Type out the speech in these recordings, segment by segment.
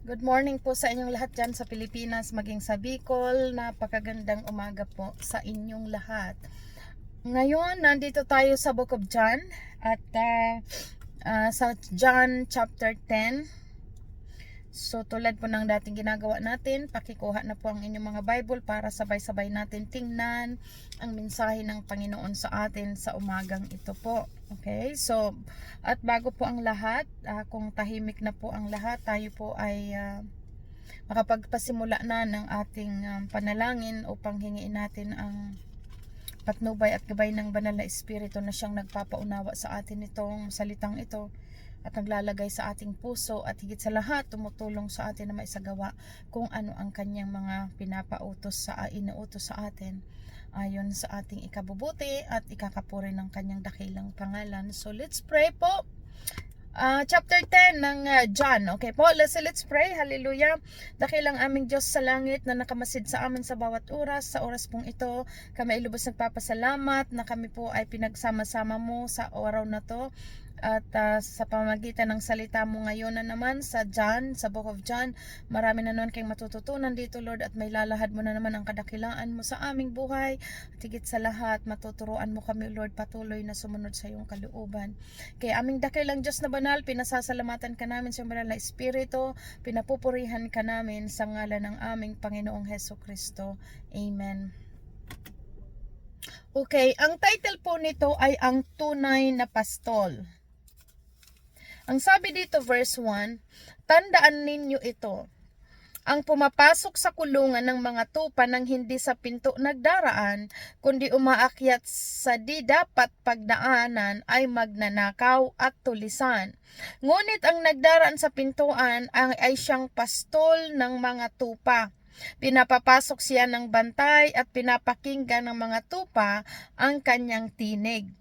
Good morning po sa inyong lahat dyan sa Pilipinas, maging sa Bicol. Napakagandang umaga po sa inyong lahat. Ngayon, nandito tayo sa Book of John at sa John chapter 10. So tulad po ng dating ginagawa natin, pakikuha na po ang inyong mga Bible para sabay-sabay natin tingnan ang mensahe ng Panginoon sa atin sa umagang ito po. Okay, so at bago po ang lahat, kung tahimik na po ang lahat, tayo po ay makapagpasimula na ng ating panalangin upang hingiin natin ang patnubay at gabay ng banal na Espiritu na siyang nagpapaunawa sa atin itong salitang ito at naglalagay sa ating puso at higit sa lahat tumutulong sa atin na maisagawa kung ano ang kanyang mga inuutos sa atin ayon sa ating ikabubuti at ikakapuri ng kanyang dakilang pangalan. So let's pray po. Chapter 10 ng John. Okay po, let's pray. Hallelujah. Dakilang aming Diyos sa langit na nakamasid sa amin sa bawat oras. Sa oras pong ito, kami ay lubos nagpapasalamat na kami po ay pinagsama-sama mo sa araw na to. At sa pamamagitan ng salita mo ngayon na naman sa Book of John, marami na naman kayong matututunan dito, Lord, at may lalahad mo na naman ang kadakilaan mo sa aming buhay. At higit sa lahat, matuturuan mo kami, Lord, patuloy na sumunod sa iyong kalooban. Kaya aming dakilang Diyos na banal, pinasasalamatan ka namin sa banal na Espiritu, pinapupurihan ka namin sa ngalan ng aming Panginoong Heso Kristo. Amen. Okay, ang title po nito ay Ang Tunay na Pastol. Ang sabi dito verse 1, tandaan ninyo ito. Ang pumapasok sa kulungan ng mga tupa nang hindi sa pinto nagdaraan, kundi umaakyat sa di dapat pagdaanan ay magnanakaw at tulisan. Ngunit ang nagdaraan sa pintuan ay siyang pastol ng mga tupa. Pinapapasok siya ng bantay at pinapakinggan ng mga tupa ang kanyang tinig.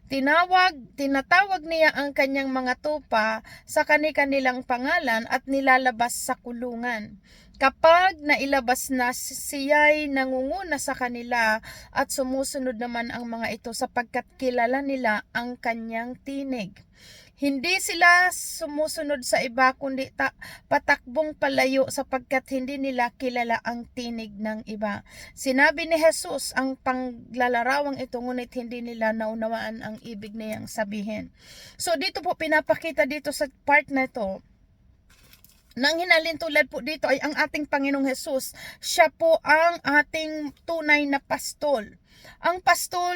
Tinatawag niya ang kanyang mga tupa sa kani-kanilang pangalan at nilalabas sa kulungan. Kapag nailabas na, siya'y nangunguna sa kanila at sumusunod naman ang mga ito sapagkat kilala nila ang kanyang tinig. Hindi sila sumusunod sa iba kundi patakbong palayo sapagkat hindi nila kilala ang tinig ng iba. Sinabi ni Jesus ang panglalarawang ito ngunit hindi nila naunawaan ang ibig niyang sabihin. So dito po pinapakita dito sa part na ito, nang hinalintulad po dito ay ang ating Panginoong Jesus. Siya po ang ating tunay na pastol. Ang pastol,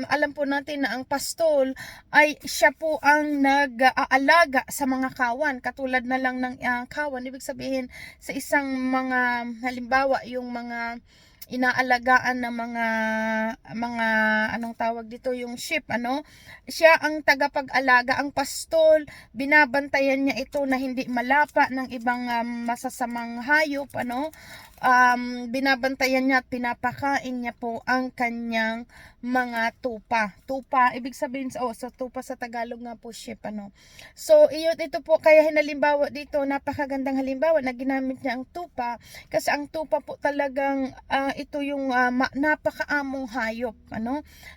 alam po natin na ang pastol ay siya po ang nag-aalaga sa mga kawan. Katulad na lang ng kawan, ibig sabihin sa isang mga, halimbawa yung mga inaalagaan ng mga anong tawag dito, yung sheep, siya ang tagapag-alaga. Ang pastol, binabantayan niya ito na hindi malapa ng ibang masasamang hayop, binabantayan niya at pinapakain niya po ang kanyang mga tupa. Tupa, ibig sabihin sa tupa sa Tagalog nga po sheep, So, ito po, kaya hinalimbawa dito, napakagandang halimbawa na ginamit niya ang tupa, kasi ang tupa po talagang ito yung napakaamong hayop,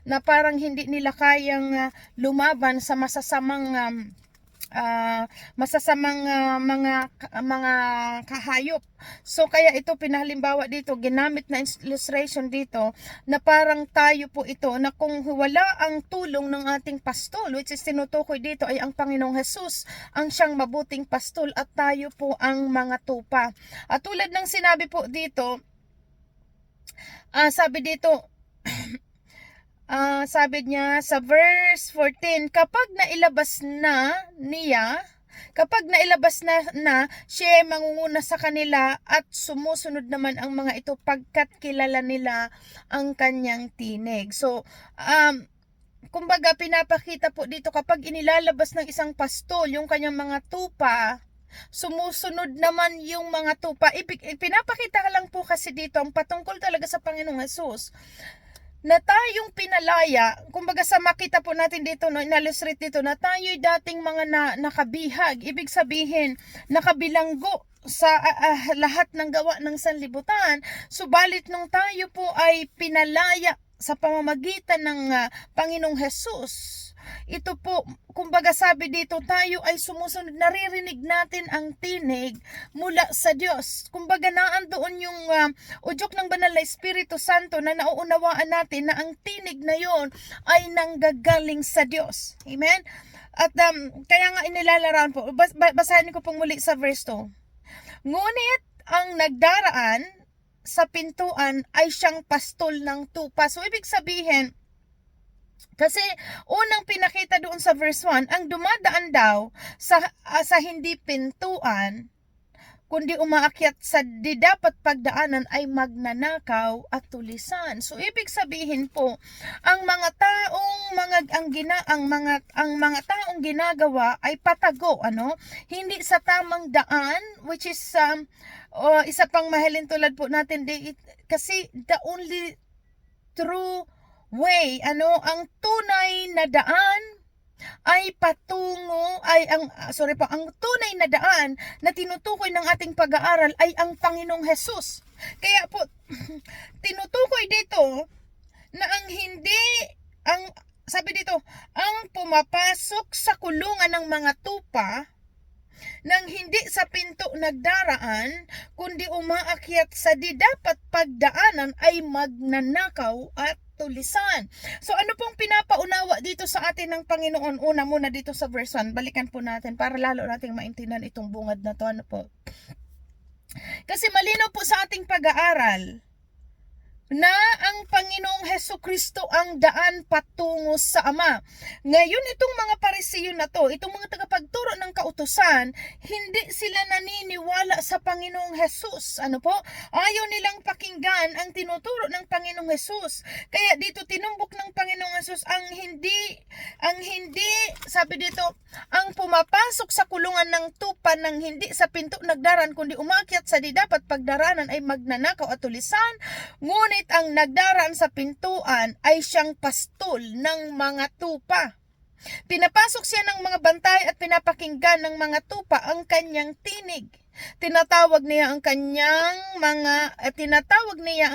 na parang hindi nila kayang lumaban sa masasamang mga kahayop. So kaya ito pinahalimbawa dito, ginamit na illustration dito na parang tayo po ito, na kung wala ang tulong ng ating pastol, which is tinutukoy dito ay ang Panginoong Jesus, ang siyang mabuting pastol, at tayo po ang mga tupa. At tulad ng sinabi po dito, sabi dito sabi niya sa verse 14, kapag nailabas na siya mangunguna sa kanila at sumusunod naman ang mga ito pagkat kilala nila ang kanyang tinig. So, kumbaga pinapakita po dito, kapag inilalabas ng isang pastol yung kanyang mga tupa, sumusunod naman yung mga tupa. Pinapakita lang po kasi dito ang patungkol talaga sa Panginoong Jesus, na tayong pinalaya, kumbaga sa makita po natin dito, inillustrate dito, na tayo'y dating mga nakabihag, ibig sabihin, nakabilanggo sa lahat ng gawa ng sanlibutan, subalit nung tayo po ay pinalaya sa pamamagitan ng Panginoong Jesus. Ito po, kumbaga sabi dito, tayo ay sumusunod, naririnig natin ang tinig mula sa Diyos. Kumbaga naandoon yung udyok ng banal na Espiritu Santo na nauunawaan natin na ang tinig na yon ay nanggagaling sa Diyos. Amen? At kaya nga inilalarawan po, basahin ko pong muli sa verse 2. Ngunit ang nagdaraan sa pintuan ay siyang pastol ng tupa. So ibig sabihin, kasi unang pinakita doon sa verse 1, ang dumadaan daw sa hindi pintuan, kundi umaakyat sa di dapat pagdaanan ay magnanakaw at tulisan. So ibig sabihin po, ang mga taong ginagawa ay patago, hindi sa tamang daan, which is isa pang mahalin tulad po natin kasi the only true way, ang tunay na daan ay ang tunay na daan na tinutukoy ng ating pag-aaral ay ang Panginoong Hesus. Kaya po, tinutukoy dito na sabi dito, ang pumapasok sa kulungan ng mga tupa, nang hindi sa pinto nagdaraan, kundi umaakyat sa di dapat pagdaanan ay magnanakaw at tulisan. So ano pong pinapaunawa dito sa atin ng Panginoon? Una muna dito sa verse 1, balikan po natin para lalo nating maintindihan itong bungad na to. Kasi malinaw po sa ating pag-aaral na ang Panginoong Hesukristo ang daan patungo sa Ama. Ngayon itong mga Parisiyo na to, itong mga tagapagturo ng kautusan, hindi sila naniniwala sa Panginoong Hesus. Ayaw nilang pakinggan ang tinuturo ng Panginoong Hesus. Kaya dito tinumbok ng Panginoong Hesus ang hindi, sabi dito, ang pumapasok sa kulungan ng tupa ng hindi sa pinto nagdaran, kundi umakyat sa di dapat pagdaranan ay magnanakaw at tulisan. Ngunit ang nagdaraan sa pintuan ay siyang pastol ng mga tupa. Pinapasok siya ng mga bantay at pinapakinggan ng mga tupa ang kanyang tinig. Tinatawag niya ang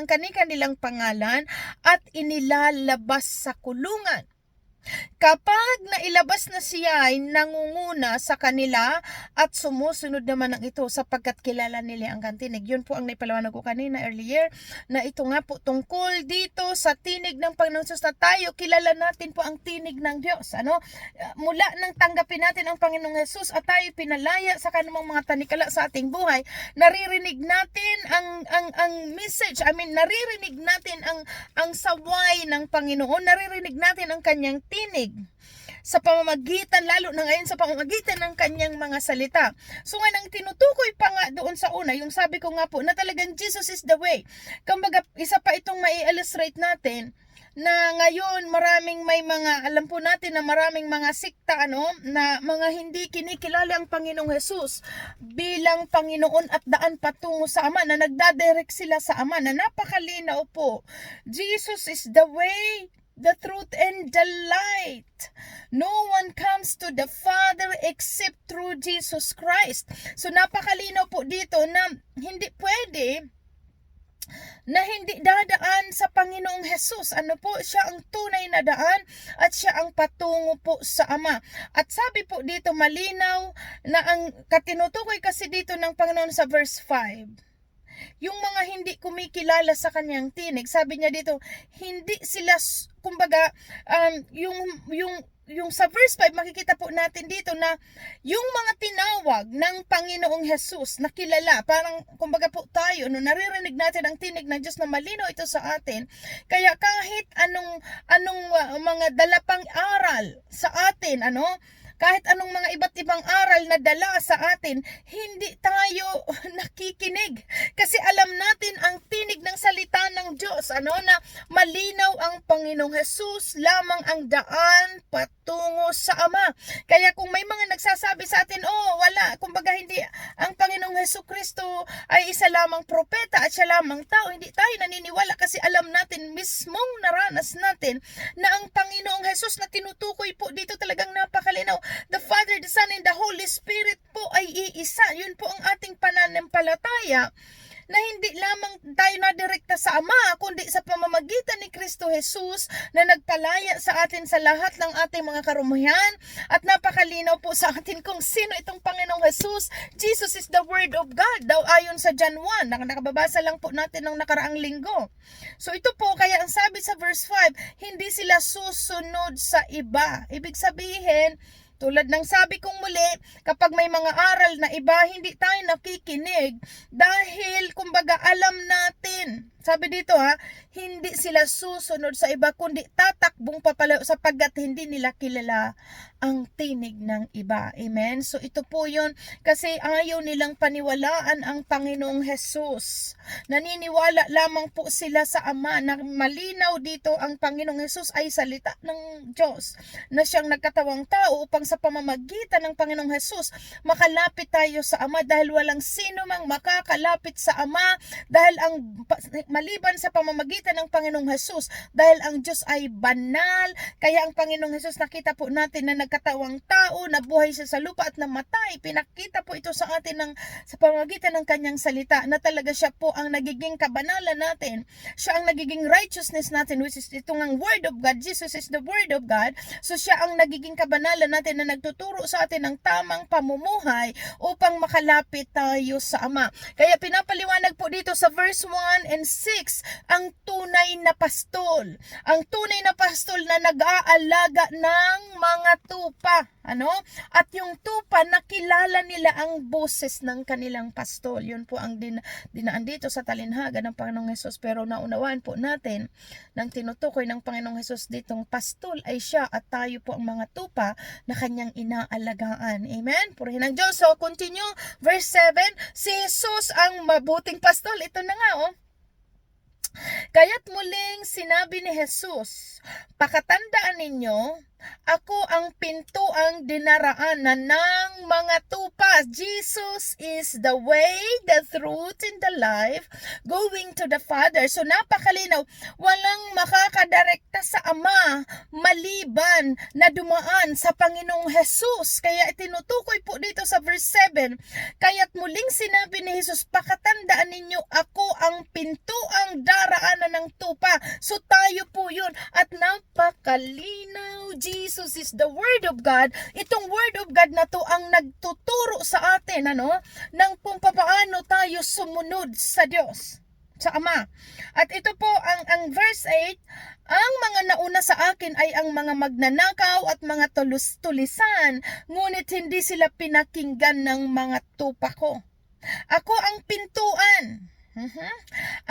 kanilang pangalan at inilalabas sa kulungan. Kapag nailabas na siya ay nangunguna sa kanila at sumusunod naman ang ito sapagkat kilala nila ang kantinig. Yun po ang naipalawanag ko kanina earlier na ito nga po tungkol dito sa tinig ng Panginoon Jesus na tayo kilala natin po ang tinig ng Diyos. Mula nang tanggapin natin ang Panginoong Jesus at tayo pinalaya sa kanumang mga tanikala sa ating buhay, naririnig natin ang message. Naririnig natin ang saway ng Panginoon, naririnig natin ang kanyang tinig sa pamamagitan, lalo na ngayon sa pamamagitan ng kanyang mga salita. So nga nang tinutukoy pa nga doon sa una, yung sabi ko nga po na talagang Jesus is the way. Kumbaga, isa pa itong mai-illustrate natin na ngayon alam po natin na maraming mga sikta na mga hindi kinikilala ang Panginoong Hesus bilang Panginoon at daan patungo sa Ama, na nagdadirect sila sa Ama, na napakalinaw po. Jesus is the way, the truth, and the light. No one comes to the Father except through Jesus Christ. So napakalinaw po dito na hindi pwede na hindi dadaan sa Panginoong Hesus. Siya ang tunay na daan at siya ang patungo po sa Ama. At sabi po dito malinaw na ang katinutukoy kasi dito ng Panginoon sa verse 5. Yung mga hindi kumikilala sa kanyang tinig, sabi niya dito, hindi sila, kumbaga, yung sa verse 5, makikita po natin dito na yung mga tinawag ng Panginoong Hesus na kilala, parang kumbaga po tayo, naririnig natin ang tinig ng Diyos na malinaw ito sa atin. Kaya kahit anong mga dalapang aral sa atin, kahit anong mga iba't ibang aral na dala sa atin, hindi tayo nakikinig. Kasi alam natin ang tinig ng salita ng Diyos, na malinaw ang Panginoong Hesus lamang ang daan patungo sa Ama. Kaya kung may mga nagsasabi sa atin, wala, kumbaga hindi, ang Panginoong Hesukristo ay isa lamang propeta at siya lamang tao, hindi tayo naniniwala kasi alam natin, mismong naranas natin na ang Panginoong Hesus na tinutukoy po dito talagang napakalinaw. The Father, the Son, and the Holy Spirit po ay iisa. Yun po ang ating pananampalataya na hindi lamang tayo nadirekta sa Ama, kundi sa pamamagitan ni Kristo Jesus na nagpalaya sa atin sa lahat ng ating mga karumihan. At napakalinaw po sa atin kung sino itong Panginoong Jesus. Jesus is the Word of God daw ayon sa John 1. Nakababasa lang po natin ng nakaraang linggo. So ito po, kaya ang sabi sa verse 5, hindi sila susunod sa iba. Ibig sabihin, tulad ng sabi kong muli, kapag may mga aral na iba, hindi tayo nakikinig dahil kumbaga alam natin. Sabi dito hindi sila susunod sa iba kundi tatakbong papalayo sapagkat hindi nila kilala ang tinig ng iba. Amen? So ito po yun kasi ayaw nilang paniwalaan ang Panginoong Jesus. Naniniwala lamang po sila sa Ama na malinaw dito ang Panginoong Jesus ay salita ng Diyos na siyang nagkatawang tao upang sa pamamagitan ng Panginoong Jesus makalapit tayo sa Ama dahil walang sino mang makakalapit sa Ama dahil maliban sa pamamagitan ng Panginoong Jesus dahil ang Diyos ay banal. Kaya ang Panginoong Jesus nakita po natin na nagkatawang tao, nabuhay siya sa lupa at namatay. Pinakita po ito sa atin sa pamamagitan ng kanyang salita na talaga siya po ang nagiging kabanalan natin. Siya ang nagiging righteousness natin, which is ito ng Word of God. Jesus is the Word of God. So siya ang nagiging kabanalan natin na nagtuturo sa atin ng tamang pamumuhay upang makalapit tayo sa Ama. Kaya pinapaliwanag po dito sa verse 1 and 6 ang tunay na pastol. Ang tunay na pastol na nag-aalaga ng mga tupa. At yung tupa, nakilala nila ang boses ng kanilang pastol. Yun po ang dinaan dito sa talinhaga ng Panginoong Hesus. Pero naunawaan po natin nang tinutukoy ng Panginoong Hesus ditong pastol ay siya at tayo po ang mga tupa na kanyang inaalagaan. Amen? Purihin ang Diyos. So, continue. Verse 7, si Jesus ang mabuting pastol. Ito na nga, Kaya't muling sinabi ni Jesus, pakatandaan ninyo, ako ang pintuang dinaraanan ng mga tupa. Jesus is the way, the truth, and the life going to the Father. So napakalinaw, walang makakadirekta sa Ama maliban na dumaan sa Panginoong Jesus. Kaya tinutukoy po dito sa verse 7, kaya't muling sinabi ni Jesus, pakatandaan ninyo, ako ang pintuang daraanan ng tupa. So tayo po yun. At napakalinaw, Jesus is the Word of God. Itong Word of God na to ang nagtuturo sa atin ng kung paano tayo sumunod sa Diyos, sa Ama. At ito po ang verse 8, ang mga nauna sa akin ay ang mga magnanakaw at mga tulisan, ngunit hindi sila pinakinggan ng mga tupa ko. Ako ang pintuan.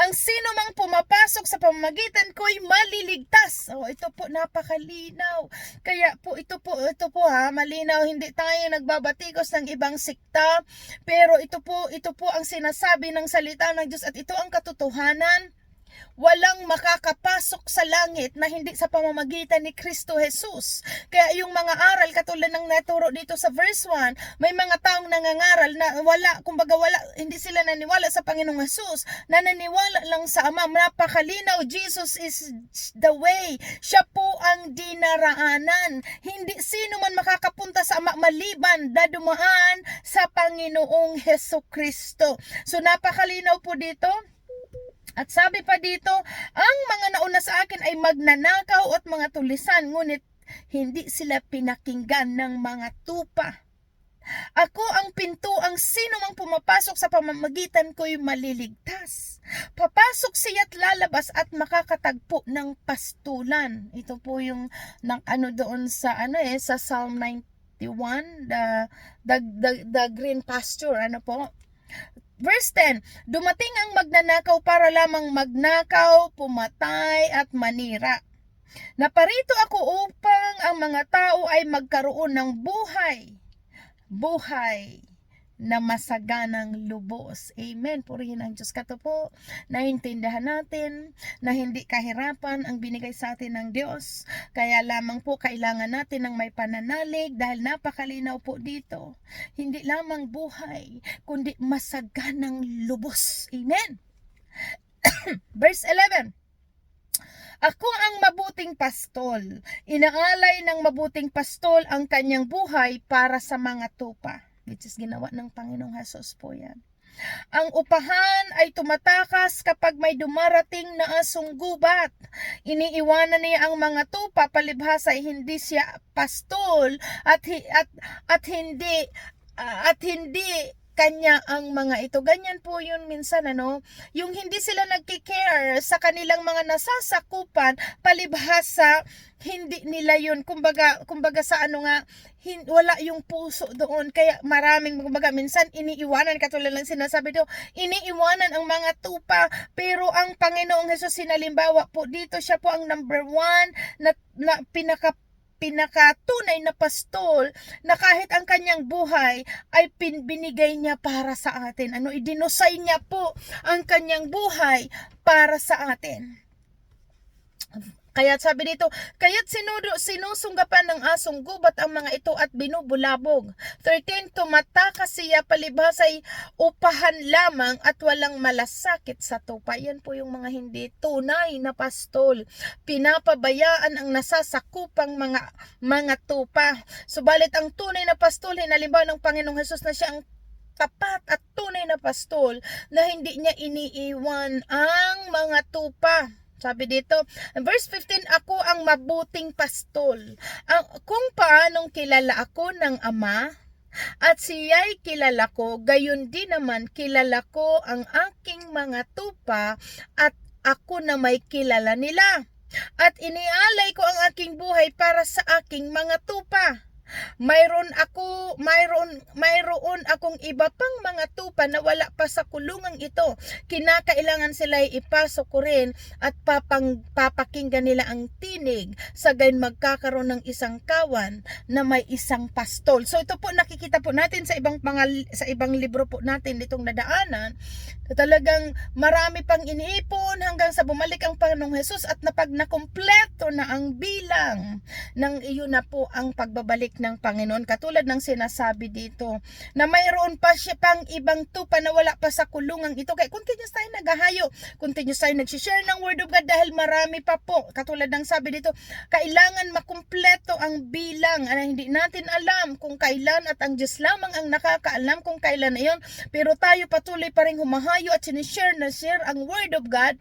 Ang sino mang pumapasok sa pamamagitan ko'y maliligtas. Ito po napakalinaw. Kaya po ito po malinaw, hindi tayo nagbabatikos ng ibang sikta, pero ito po ang sinasabi ng salita ng Diyos at ito ang katotohanan. Walang makakapasok sa langit na hindi sa pamamagitan ni Kristo Jesus. Kaya yung mga aral katulad ng naturo dito sa verse 1, may mga taong nangangaral na hindi sila naniwala sa Panginoong Jesus, na naniwala lang sa Ama. Napakalinaw, Jesus is the way. Siya po ang dinaraanan. Hindi sino man makakapunta sa Ama maliban na dumaan sa Panginoong Hesukristo. So napakalinaw po dito. At sabi pa dito, ang mga nauna sa akin ay magnanakaw at mga tulisan, ngunit hindi sila pinakinggan ng mga tupa. Ako ang pinto, ang sino mang pumapasok sa pamamagitan ko'y maliligtas. Papasok siya't lalabas at makakatagpo ng pastulan. Ito po yung doon sa sa Psalm 91, the green pasture, Verse 10, dumating ang magnanakaw para lamang magnakaw, pumatay at manira. Naparito ako upang ang mga tao ay magkaroon ng buhay na masaganang lubos. Amen. Purihin ang Diyos. Kato po, naintindihan natin na hindi kahirapan ang binigay sa atin ng Diyos. Kaya lamang po kailangan natin ng may pananalig dahil napakalinaw po dito. Hindi lamang buhay, kundi masaganang lubos. Amen. Verse 11. Ako ang mabuting pastol. Inaalay ng mabuting pastol ang kanyang buhay para sa mga tupa. Which is ginawa ng Panginoong Jesus po yan. Ang upahan ay tumatakas kapag may dumarating na asong gubat. Iniiwanan niya ang mga tupa, palibhasa ay hindi siya pastol at hindi kanya ang mga ito. Ganyan po yun minsan, yung hindi sila nagki-care sa kanilang mga nasasakupan, palibhasa hindi nila yun, kumbaga sa wala yung puso doon, kaya maraming, kumbaga minsan iniiwanan, katulad lang sinasabi doon, iniiwanan ang mga tupa, pero ang Panginoong Hesus, sinalimbawa po dito, siya po ang number one na pinakatunay na pastol, na kahit ang kanyang buhay ay binigay niya para sa atin. Idinusay niya po ang kanyang buhay para sa atin. Kaya sabi dito, kaya't sinusunggapan ng asong gubat ang mga ito at binubulabog. 13, tumatakas siya, palibhasa'y upahan lamang at walang malasakit sa tupa. Yan po yung mga hindi tunay na pastol. Pinapabayaan ang nasasakupang mga tupa. Subalit ang tunay na pastol, halimbawa ng Panginoong Hesus na siya ang tapat at tunay na pastol, na hindi niya iniiwan ang mga tupa. Sabi dito, verse 15, ako ang mabuting pastol. Kung paanong kilala ako ng Ama, at siya'y kilala ko, gayon din naman kilala ko ang aking mga tupa, at ako na may kilala nila. At inialay ko ang aking buhay para sa aking mga tupa. Mayroon akong iba pang mga tupa na wala pa sa kulungang ito. Kinakailangan sila ipasok ko rin at papakinggan nila ang tinig, sa gayon magkakaroon ng isang kawan na may isang pastol. So ito po nakikita po natin sa ibang libro po natin ditong nadaanan, talagang marami pang iniipon hanggang sa bumalik ang Panginoong Hesus, at nakumpleto na ang bilang ng iyon na po ang pagbabalik ng Panginoon. Katulad ng sinasabi dito, na mayroon pa siya pang ibang tupa na wala pa sa kulungang ito. Kaya continuous tayo naghahayo, continuous tayo nagsishare ng Word of God, dahil marami pa po. Katulad ng sabi dito, kailangan makumpleto ang bilang. Hindi natin alam kung kailan, at ang Diyos lamang ang nakakaalam kung kailan na yun. Pero tayo patuloy pa rin humahayo at sinishare ang Word of God,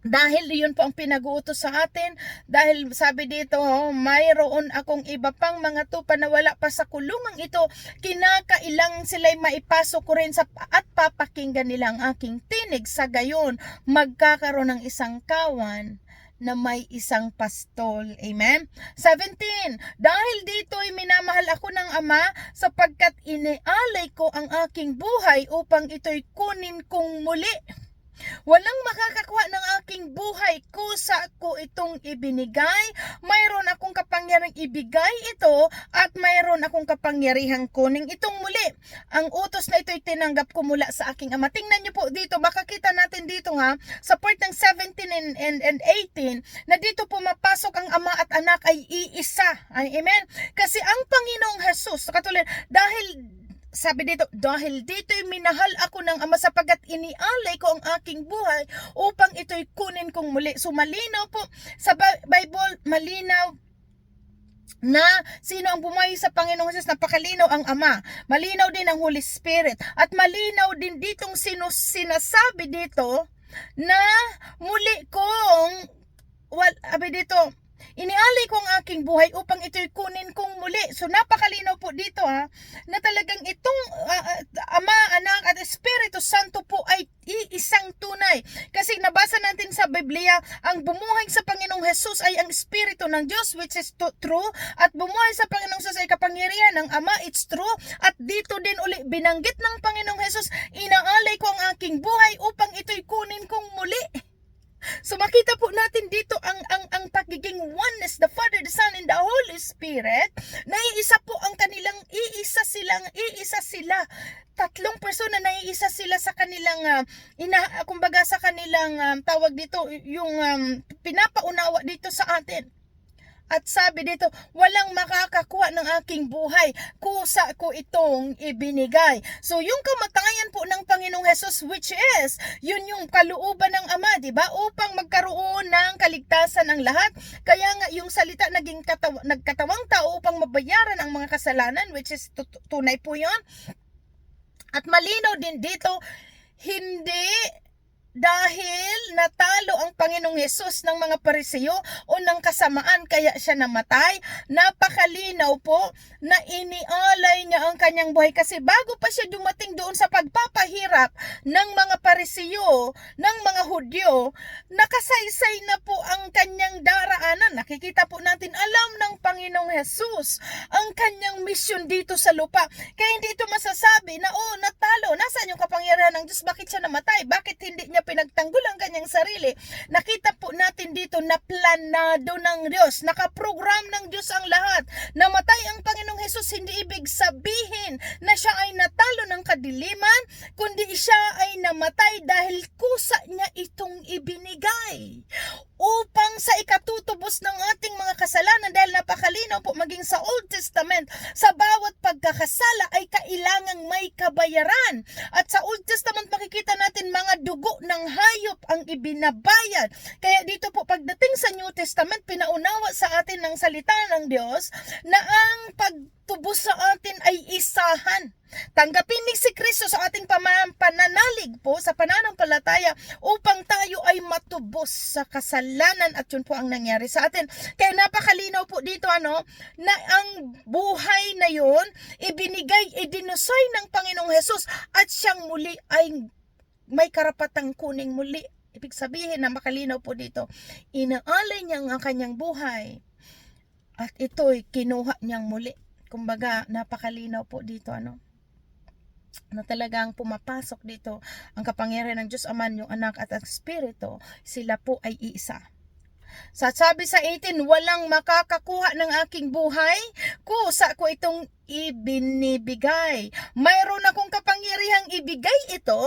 dahil yun po ang pinag-uutos sa atin. Dahil sabi dito, mayroon akong iba pang mga tupa na wala pa sa kulungang ito. Kinakailangan sila'y maipasok ko rin at papakinggan nila ang aking tinig. Sa gayon, magkakaroon ng isang kawan na may isang pastol. Amen? 17, dahil dito'y minamahal ako ng Ama, sapagkat inialay ko ang aking buhay upang ito'y kunin kong muli. Walang makakakuha ng aking buhay kusa ko itong ibinigay. Mayroon akong kapangyarihang ibigay ito, at mayroon akong kapangyarihang kuning itong muli. Ang utos na ito'y tinanggap ko mula sa aking Ama. Tingnan niyo po dito, makakita natin dito sa part ng 17 and 18, na dito pumapasok ang Ama at Anak ay iisa. Amen? Kasi ang Panginoong Hesus, katulad, sabi dito, dahil dito'y minahal ako ng Ama, sapagkat inialay ko ang aking buhay upang ito'y kunin kong muli. So malinaw po sa Bible, malinaw na sino ang bumayi sa Panginoong Hesus. Napakalinaw ang Ama, malinaw din ang Holy Spirit, at malinaw din ditong sinasabi dito na muli kong inialay ko ang aking buhay upang ito'y kunin kong muli. So napakalinaw po dito na talagang itong Ama, Anak at Espiritu Santo po ay iisang tunay. Kasi nabasa natin sa Biblia, ang bumuhay sa Panginoong Hesus ay ang Espiritu ng Diyos, which is true, at bumuhay sa Panginoong Hesus ay kapangyarihan ng Ama, it's true. At dito din uli binanggit ng Panginoong Hesus, inaalay ko ang aking buhay upang ito'y kunin kong muli. So makita po natin dito ang pagiging oneness, the Father, the Son, and the Holy Spirit, na iisa po ang kanilang iisa sila. Tatlong persona na iisa sila sa kanilang kumbaga sa kanilang tawag dito, yung pinapaunawa dito sa atin. At sabi dito, walang makakakuha ng aking buhay kusa ko itong ibinigay. So yung kamatayan po ng Panginoong Hesus, which is, yun yung kalooban ng Ama, diba? Upang magkaroon ng kaligtasan ang lahat. Kaya nga yung salita naging nagkatawang tao upang mabayaran ang mga kasalanan, which is tunay po yun. At malinaw din dito, hindi dahil natalo ang Panginoong Hesus ng mga Pariseo o ng kasamaan kaya siya namatay. Napakalinaw po na inialay niya ang kanyang buhay kasi bago pa siya dumating doon sa pagpapahirap ng mga Pariseo, ng mga Hudyo, nakasaysay na po ang kanyang daraanan. Nakikita po natin, alam ng Panginoong Hesus ang kanyang misyon dito sa lupa. Kaya hindi ito masasabi na, oh, natalo, nasaan yung kapangyarihan ng Diyos? Bakit siya namatay? Bakit hindi niya pinagtanggol ang kanyang sarili? Nakita po natin dito na planado ng Diyos, nakaprogram ng Diyos ang lahat. Namatay ang Panginoong Hesus, hindi ibig sabihin na siya ay natalo ng kadiliman, kundi siya ay namatay dahil kusa niya itong ibinigay upang sa ikatutubos ng ating mga kasalanan. Dahil napakalinaw po maging sa Old Testament, sa bawat pagkakasala ay kailangang may kabayaran. At sa Old Testament makikita natin mga dugo ng hayop ang ibinabayad. Kaya dito po pagdating sa New Testament, pinaunawa sa atin ng salita ng Diyos na ang pagtubos sa atin ay isahan. Tanggapin ni si Kristo sa ating pananalig po sa pananampalataya upang tayo ay matubos sa kasalanan, at yun po ang nangyari sa atin. Kaya napakalinaw po dito na ang buhay na yun ibinigay, idinusay ng Panginoong Hesus at siyang muli ay may karapatang kuning muli. Ibig sabihin na makalinaw po dito, inaalay niya ang kanyang buhay at ito'y kinuha niyang muli. Kumbaga napakalinaw po dito na talagang pumapasok dito ang kapangyarihan ng Diyos Ama, yung Anak at ang Espiritu, sila po ay iisa. Sabi sa 18, walang makakakuha ng aking buhay, kusa ko itong ibinibigay. Mayroon akong kapangyarihang ibigay ito,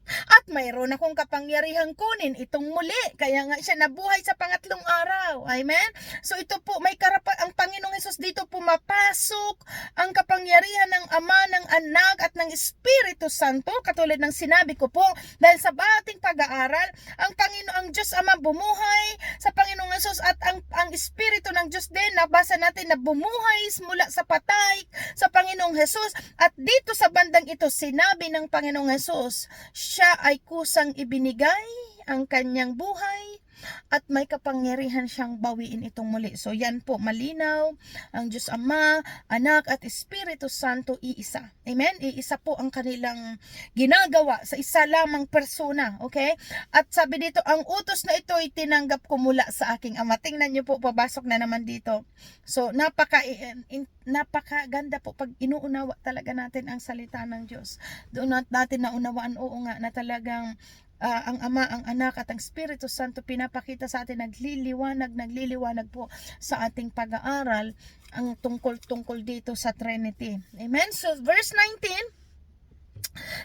at mayroon akong kapangyarihang kunin itong muli. Kaya nga siya nabuhay sa pangatlong araw. Amen? So ito po, may ang Panginoong Hesus dito pumapasok ang kapangyarihan ng Ama, ng Anak at ng Espiritu Santo. Katulad ng sinabi ko po, dahil sa ating pag-aaral, ang Diyos Ama bumuhay sa Panginoong Hesus at ang Espiritu ng Diyos din, nabasa natin na bumuhay mula sa patay sa Panginoong Hesus. At dito sa bandang ito, sinabi ng Panginoong Hesus, siya ay kusang ibinigay ang kanyang buhay at may kapangyarihan siyang bawiin itong muli. So yan po, malinaw, ang Diyos Ama, Anak at Espiritu Santo iisa. Amen? Iisa po ang kanilang ginagawa sa isa lamang persona. Okay? At sabi dito, ang utos na ito ay tinanggap ko mula sa aking Ama. Tingnan niyo po, pabasok na naman dito. So napakaganda po pag inuunawa talaga natin ang salita ng Diyos. Doon natin naunawaan, oo nga, na talagang ang Ama, ang Anak at ang Espiritu Santo pinapakita sa atin, nagliliwanag po sa ating pag-aaral ang tungkol dito sa Trinity. Amen? So verse 19,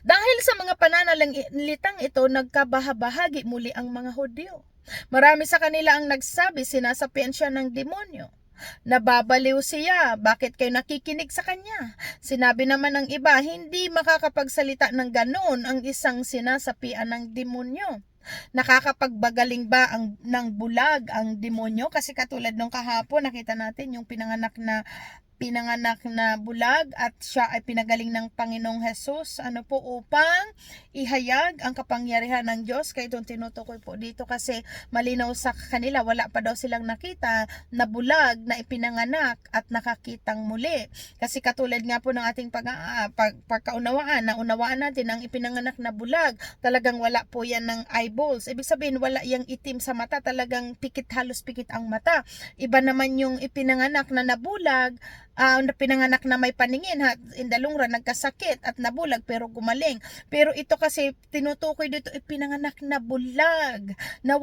dahil sa mga pananalitang ito, nagkabahabahagi muli ang mga Hudyo. Marami sa kanila ang nagsabi, sinasapian siya ng demonyo. Nababaliw siya, bakit kayo nakikinig sa kanya? Sinabi naman ng iba, hindi makakapagsalita ng ganon ang isang sinasapian ng demonyo. Nakakapagbagaling ba ng bulag ang demonyo? Kasi katulad nung kahapon, nakita natin yung pinanganak na bulag at siya ay pinagaling ng Panginoong Hesus upang ihayag ang kapangyarihan ng Diyos. Kaya itong tinutukoy po dito kasi malinaw sa kanila, wala pa daw silang nakita na bulag na ipinanganak at nakakitang muli. Kasi katulad nga po ng ating pagkaunawaan, naunawaan natin ang ipinanganak na bulag, talagang wala po yan ng eyeballs. Ibig sabihin wala yang itim sa mata, talagang halos pikit ang mata. Iba naman yung ipinanganak na nabulag, pinanganak na may paningin, in the long run nagkasakit at nabulag pero gumaling. Pero ito kasi tinutukoy dito, pinanganak na bulag na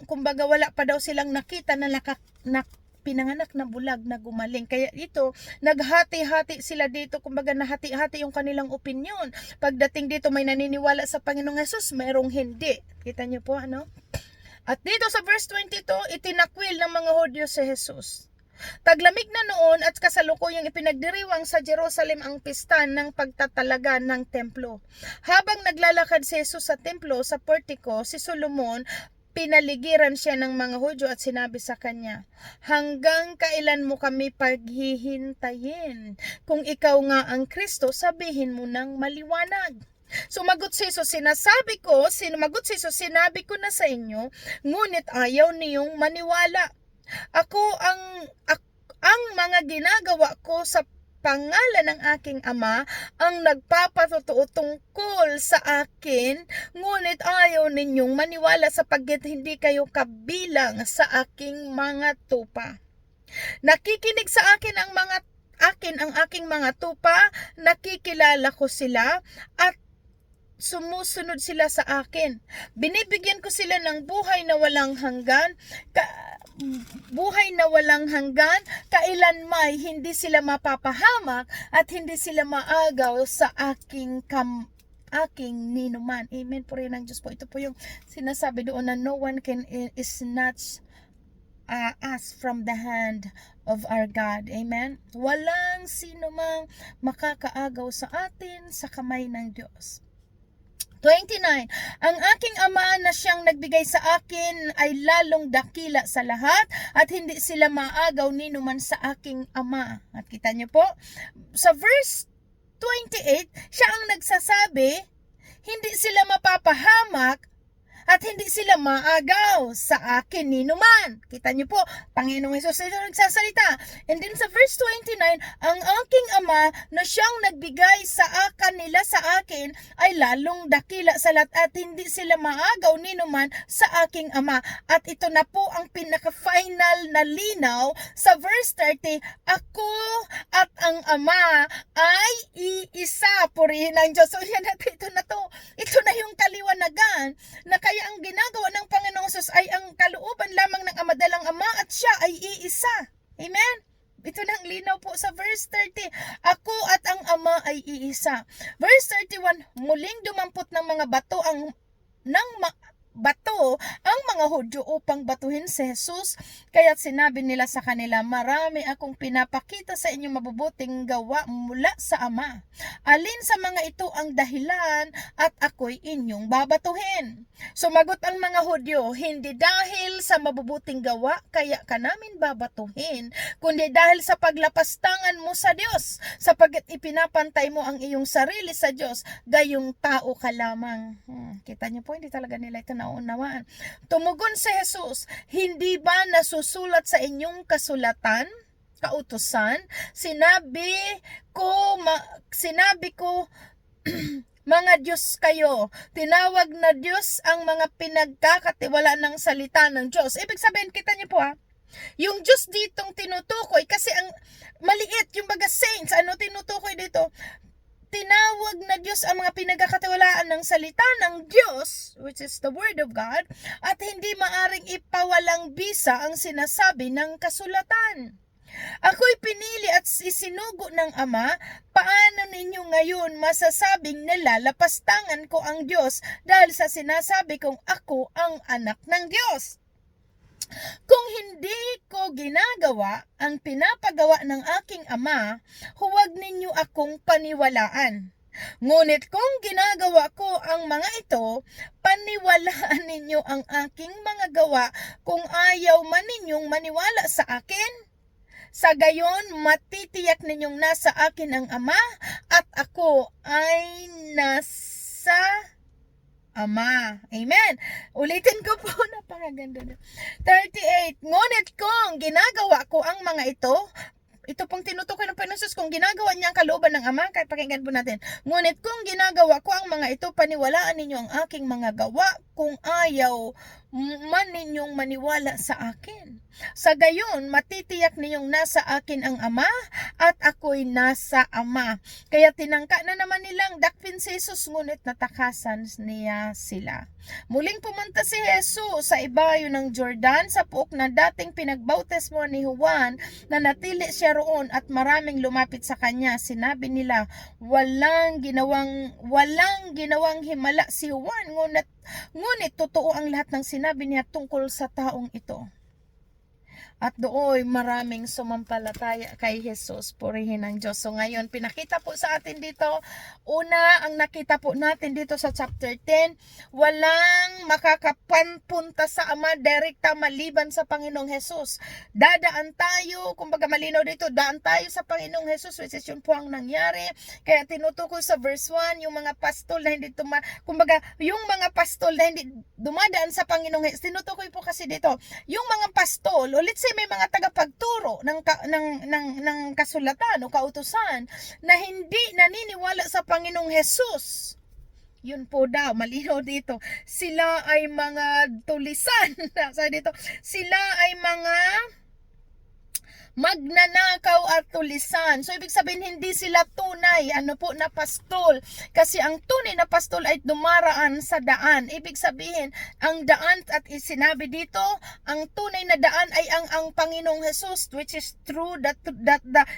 kumbaga wala pa daw silang nakita na pinanganak na bulag na gumaling. Kaya ito, naghati-hati sila dito, kumbaga nahati-hati yung kanilang opinion. Pagdating dito, may naniniwala sa Panginoong Hesus, mayroong hindi. Kita niyo po, At dito sa verse 22, itinakwil ng mga Hudyo si Hesus. Taglamig na noon at kasalukuyang ipinagdiriwang sa Jerusalem ang pista ng pagtatalaga ng templo. Habang naglalakad si Jesus sa templo sa portiko, si Solomon pinaligiran siya ng mga Hudyo at sinabi sa kanya, hanggang kailan mo kami paghihintayin? Kung ikaw nga ang Kristo, sabihin mo ng maliwanag. Sumagot si Jesus, sinabi ko na sa inyo, ngunit ayaw niyong maniwala. Ang mga ginagawa ko sa pangalan ng aking Ama ang nagpapatotoo tungkol sa akin, ngunit ayaw ninyong maniwala sapagkat hindi kayo kabilang sa aking mga tupa. Nakikinig sa akin ang aking mga tupa, nakikilala ko sila at sumusunod sila sa akin. Binibigyan ko sila ng buhay na walang hanggan, kailanman hindi sila mapapahamak at hindi sila maagaw sa aking ninuman. Amen po rin ng Diyos po. Ito po yung sinasabi doon na no one can snatch us from the hand of our God. Amen? Walang sino mang makakaagaw sa atin sa kamay ng Diyos. 29. Ang aking Ama na siyang nagbigay sa akin ay lalong dakila sa lahat at hindi sila maagaw ninuman sa aking Ama. At kita niyo po, sa verse 28, siya ang nagsasabi, hindi sila mapapahamak at hindi sila maagaw sa akin ninuman. Kita niyo po, Panginoong Hesus ito nagsasalita. And then sa verse 29, ang aking Ama na siyang nagbigay sa kanila sa akin ay lalong dakila sa lahat at hindi sila maagaw ninuman sa aking Ama. At ito na po ang pinaka-final na linaw sa verse 30, ako at ang Ama ay iisa. Purihin ang Diyos. So yan natin, ito na yung kaliwanagan na kaya ang ginagawa ng Panginoong Hesus ay ang kalooban lamang ng Ama dahil ang Ama at siya ay iisa. Amen? Ito nang linaw po sa verse 30. Ako at ang Ama ay iisa. Verse 31, muling dumampot ng mga bato ang mga Hudyo upang batuhin si Jesus. Kaya't sinabi nila sa kanila, marami akong pinapakita sa inyong mabubuting gawa mula sa Ama. Alin sa mga ito ang dahilan at ako'y inyong babatuhin? Sumagot ang mga Hudyo, hindi dahil sa mabubuting gawa kaya ka namin babatuhin, kundi dahil sa paglapastangan mo sa Diyos, sapagkat ipinapantay mo ang iyong sarili sa Diyos, gayong tao ka lamang. Kita niyo po, hindi talaga nila ito nauunawaan. Tumugon si Jesus, hindi ba nasusulat sa inyong kautusan? Sinabi ko, mga Diyos kayo. Tinawag na Diyos ang mga pinagkakatiwala ng salita ng Diyos. Ibig sabihin, kita niyo po yung Diyos ditong tinutukoy, kasi ang maliit, yung baga saints, tinutukoy dito? Tinawag na Diyos ang mga pinagkakatiwalaan ng salita ng Diyos, which is the Word of God, at hindi maaring ipawalang bisa ang sinasabi ng kasulatan. Ako'y pinili at isinugo ng Ama, paano ninyo ngayon masasabing nilalapastangan ko ang Diyos dahil sa sinasabi kong ako ang anak ng Diyos? Kung hindi ko ginagawa ang pinapagawa ng aking Ama, huwag ninyo akong paniwalaan. Ngunit kung ginagawa ko ang mga ito, paniwalaan ninyo ang aking mga gawa kung ayaw man ninyong maniwala sa akin. Sa gayon, matitiyak ninyong nasa akin ang Ama at ako ay nasa Ama. Amen. Ulitin ko po, napakaganda na. 38. Ngunit kung ginagawa ko ang mga ito pong tinutukoy ng Panginoon Hesus, kung ginagawa niya ang kalooban ng Ama, kahit pakinggan po natin. Ngunit kung ginagawa ko ang mga ito, paniwalaan ninyo ang aking mga gawa kung ayaw man ninyong maniwala sa akin. Sa gayon, matitiyak ninyong nasa akin ang Ama at ako'y nasa Ama. Kaya tinangka na naman nilang dakpin si Jesus, ngunit natakasan niya sila. Muling pumunta si Jesus sa ibayo ng Jordan sa puok na dating pinagbautismo ni Juan, na natili siya roon at maraming lumapit sa kanya. Sinabi nila, walang ginawang himala si Juan, ngunit totoo ang lahat ng sinabi niya tungkol sa taong ito. At doon maraming sumampalataya kay Jesus. Purihin ang Diyos. So ngayon, pinakita po sa atin dito, una, ang nakita po natin dito sa chapter 10, walang makakapunta sa Ama direkta maliban sa Panginoong Jesus. Dadaan tayo, kumbaga malinaw dito, daan tayo sa Panginoong Jesus, which is yun po ang nangyari. Kaya tinutukoy sa verse 1, yung mga pastol na hindi kumbaga, yung mga pastol na hindi dumadaan sa Panginoong Jesus, tinutukoy po kasi dito, yung mga pastol, o let's say may mga tagapagturo ng kasulatan o kautusan na hindi naniniwala sa Panginoong Jesus. Yun po daw, malinaw dito. Sila ay mga tulisan. Sabi dito, sila ay mga magnanakaw at tulisan. So, ibig sabihin, hindi sila tunay, na pastol. Kasi ang tunay na pastol ay dumaraan sa daan. Ibig sabihin, ang daan, at sinabi dito, ang tunay na daan ay ang Panginoong Jesus, which is true, that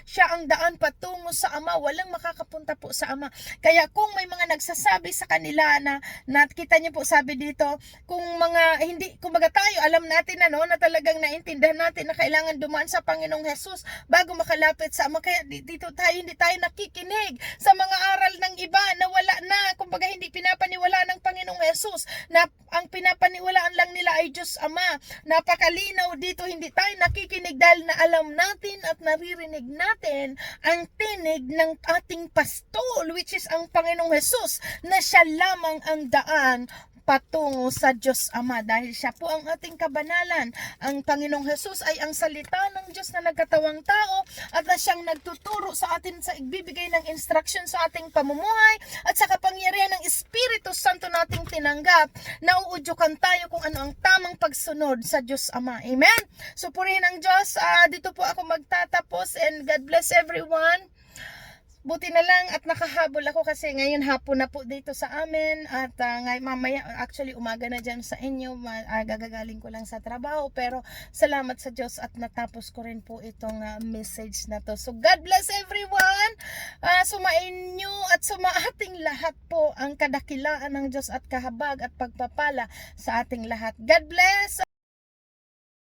siya ang daan patungo sa Ama. Walang makakapunta po sa Ama. Kaya kung may mga nagsasabi sa kanila na kita niyo po sabi dito, kung mga hindi, kumbaga tayo, alam natin na talagang naintindihan natin na kailangan dumaan sa Panginoong Jesus bago makalapit sa Ama. Kaya dito hindi tayo nakikinig sa mga aral ng iba na wala na, kumbaga hindi pinapaniwala ng Panginoong Jesus, na ang pinapaniwalaan lang nila ay Diyos Ama. Napakalinaw dito, hindi tayo nakikinig dahil na alam natin at naririnig natin ang tinig ng ating pastol, which is ang Panginoong Jesus, na siya lamang ang daan patungo sa Diyos Ama, dahil siya po ang ating kabanalan. Ang Panginoong Jesus ay ang salita ng Diyos na nagkatawang tao at na siyang nagtuturo sa atin, sa igbibigay ng instruction sa ating pamumuhay at sa kapangyarihan ng Espiritu Santo nating tinanggap. Nauudyukan tayo kung ano ang tamang pagsunod sa Diyos Ama. Amen? So purihin ang Diyos. Dito po ako magtatapos, and God bless everyone. Buti na lang at nakahabol ako kasi ngayon hapon na po dito sa amin, at ngayon mamaya, actually umaga na dyan sa inyo, gagagaling ko lang sa trabaho, pero salamat sa Diyos at natapos ko rin po itong message na to. So God bless everyone. Sumainyo at sumaating lahat po ang kadakilaan ng Diyos at kahabag at pagpapala sa ating lahat. God bless.